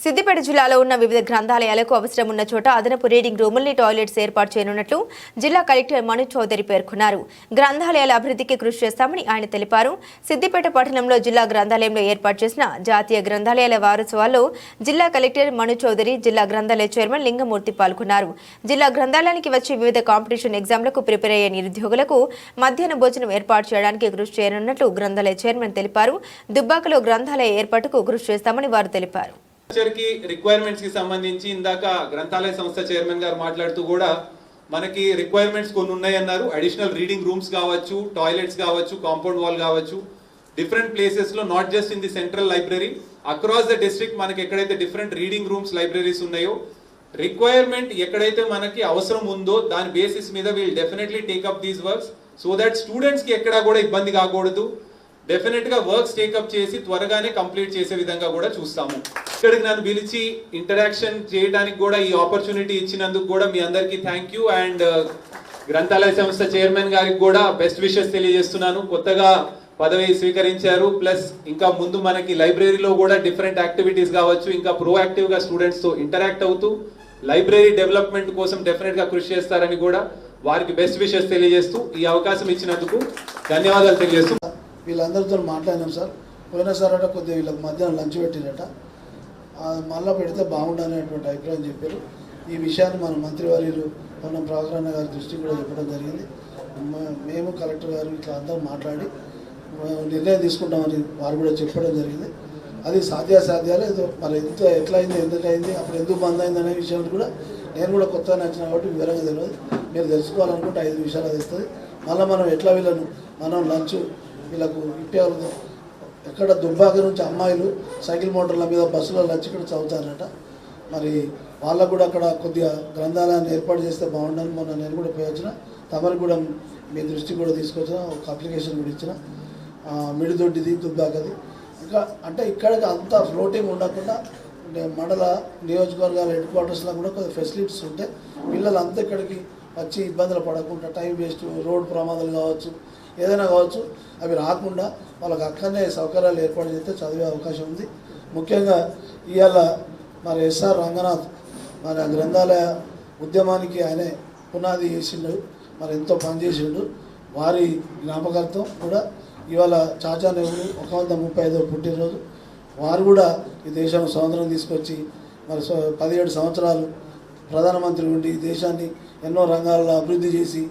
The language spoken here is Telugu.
సిద్దిపేట జిల్లాలో ఉన్న వివిధ గ్రంథాలయాలకు అవసరం ఉన్న చోట అదనపు రీడింగ్ రూముల్ని టాయిలెట్స్ ఏర్పాటు చేయనున్నట్లు జిల్లా కలెక్టర్ మనోజ్ చౌదరి పేర్కొన్నారు. గ్రంథాలయాల అభివృద్ధికి కృషి చేస్తామని ఆయన తెలిపారు. సిద్దిపేట పట్టణంలో జిల్లా గ్రంథాలయంలో ఏర్పాటు చేసిన జాతీయ గ్రంథాలయాల వారోత్సవాల్లో జిల్లా కలెక్టర్ మనోజ్ చౌదరి, జిల్లా గ్రంథాలయ చైర్మన్ లింగమూర్తి పాల్గొన్నారు. జిల్లా గ్రంథాలయానికి వచ్చి వివిధ కాంపిటీషన్ ఎగ్జామ్లకు ప్రిపేర్ అయ్యే నిరుద్యోగులకు మధ్యాహ్న భోజనం ఏర్పాటు చేయడానికి కృషి చేయనున్నట్లు గ్రంథాలయ చైర్మన్ తెలిపారు. దుబ్బాకలో గ్రంథాలయ ఏర్పాటుకు కృషి చేస్తామని వారు తెలిపారు. రిక్వైర్మెంట్స్ కి సంబంధించి ఇందాక గ్రంథాలయ సంస్థ చైర్మన్ గారు మాట్లాడుతూ కూడా మనకి రిక్వైర్మెంట్స్ కొన్ని ఉన్నాయన్నారు. అడిషనల్ రీడింగ్ రూమ్స్ కావచ్చు, టాయిలెట్స్ కావచ్చు, కాంపౌండ్ వాల్ కావచ్చు, డిఫరెంట్ ప్లేసెస్ లో not just in the central library, across the district మనకి ఎక్కడైతే డిఫరెంట్ రీడింగ్ రూమ్స్ లైబ్రరీస్ ఉన్నాయో, రిక్వైర్మెంట్ ఎక్కడైతే మనకి అవసరం ఉందో దాని బేసిస్ మీద we'll definitely take up these works so that students కి ఎక్కడా కూడా ఇబ్బంది కాకూడదు. డెఫినెట్ గా వర్క్స్ టేకప్ చేసి త్వరగానే కంప్లీట్ చేసే విధంగా కూడా చూస్తాము. ఇక్కడికి నన్ను పిలిచి ఇంటరాక్షన్ చేయడానికి కూడా ఈ ఆపర్చునిటీ ఇచ్చినందుకు కూడా మీ అందరికీ థ్యాంక్ యూ. అండ్ గ్రంథాలయ సంస్థ చైర్మన్ గారికి కూడా బెస్ట్ విషెస్ తెలియజేస్తున్నాను. కొత్తగా పదవి స్వీకరించారు. ప్లస్ ఇంకా ముందు మనకి లైబ్రరీలో కూడా డిఫరెంట్ యాక్టివిటీస్ కావచ్చు, ఇంకా ప్రోయాక్టివ్ గా స్టూడెంట్స్ తో ఇంటరాక్ట్ అవుతూ లైబ్రరీ డెవలప్మెంట్ కోసం డెఫినెట్ గా కృషి చేస్తారని కూడా వారికి బెస్ట్ విషెస్ తెలియజేస్తూ ఈ అవకాశం ఇచ్చినందుకు ధన్యవాదాలు తెలియజేస్తూ వీళ్ళందరితో మాట్లాడినాం సార్. పోయినసారి అట కొద్దిగా వీళ్ళకి మధ్యాహ్నం లంచ్ పెట్టిరట, మళ్ళీ పెడితే బాగుండనేటువంటి అభిప్రాయం చెప్పారు. ఈ విషయాన్ని మన మంత్రివర్యులు పొన్నం ప్రభాకరన్న గారి దృష్టికి కూడా చెప్పడం జరిగింది. మేము కలెక్టర్ గారు ఇట్లా అందరూ మాట్లాడి నిర్ణయం తీసుకుంటామని వారు కూడా చెప్పడం జరిగింది. అది సాధ్యాసాధ్యాలు ఏదో మరి ఎంత ఎట్లయింది, ఎందుకైంది, అప్పుడు ఎందుకు బంద్ అయింది అనే విషయం కూడా నేను కూడా కొత్తగా నచ్చిన కాబట్టి వివరంగా తెలియదు. మీరు తెలుసుకోవాలనుకుంటే 5 విషయాలు తెలుస్తుంది. మళ్ళీ మనం ఎట్లా వీళ్ళను మనం లంచ్ వీళ్ళకు ఇప్పేవాళ్ళు ఎక్కడ దుబ్బాక నుంచి అమ్మాయిలు సైకిల్ మోటార్ల మీద బస్సులో లంచ్ ఇక్కడ చదువుతారట. మరి వాళ్ళకు కూడా అక్కడ కొద్దిగా గ్రంథాలయాన్ని ఏర్పాటు చేస్తే బాగుండని మొన్న నేను కూడా పోయి వచ్చిన, తమరికి కూడా మీ దృష్టికి కూడా తీసుకొచ్చిన, ఒక అప్లికేషన్ కూడా ఇచ్చిన. మిడిదొడ్డిది దుబ్బాకది ఇంకా అంటే ఇక్కడికి అంతా ఫ్లోటింగ్ ఉండకుండా మండల నియోజకవర్గాల హెడ్ క్వార్టర్స్లో కూడా కొద్దిగా ఫెసిలిటీస్ ఉంటే పిల్లలు అంతా ఇక్కడికి వచ్చి ఇబ్బందులు పడకుండా, టైం వేస్ట్, రోడ్ ప్రమాదాలు కావచ్చు, ఏదైనా కావచ్చు, అవి రాకుండా వాళ్ళకి అక్కడనే సౌకర్యాలు ఏర్పాటు చేస్తే చదివే అవకాశం ఉంది. ముఖ్యంగా ఇవాళ మరి ఎస్ఆర్ రంగనాథ్ మన గ్రంథాలయ ఉద్యమానికి ఆయనే పునాది చేసిండు, మరి ఎంతో పనిచేసిండు. వారి జ్ఞాపకార్థం కూడా ఇవాళ చాచా నెహ్రూ 135వ పుట్టినరోజు. వారు కూడా ఈ దేశం స్వాతంత్రం తీసుకొచ్చి మరి 17 సంవత్సరాలు ప్రధానమంత్రి ఉండి ఈ దేశాన్ని ఎన్నో రంగాల్లో అభివృద్ధి చేసి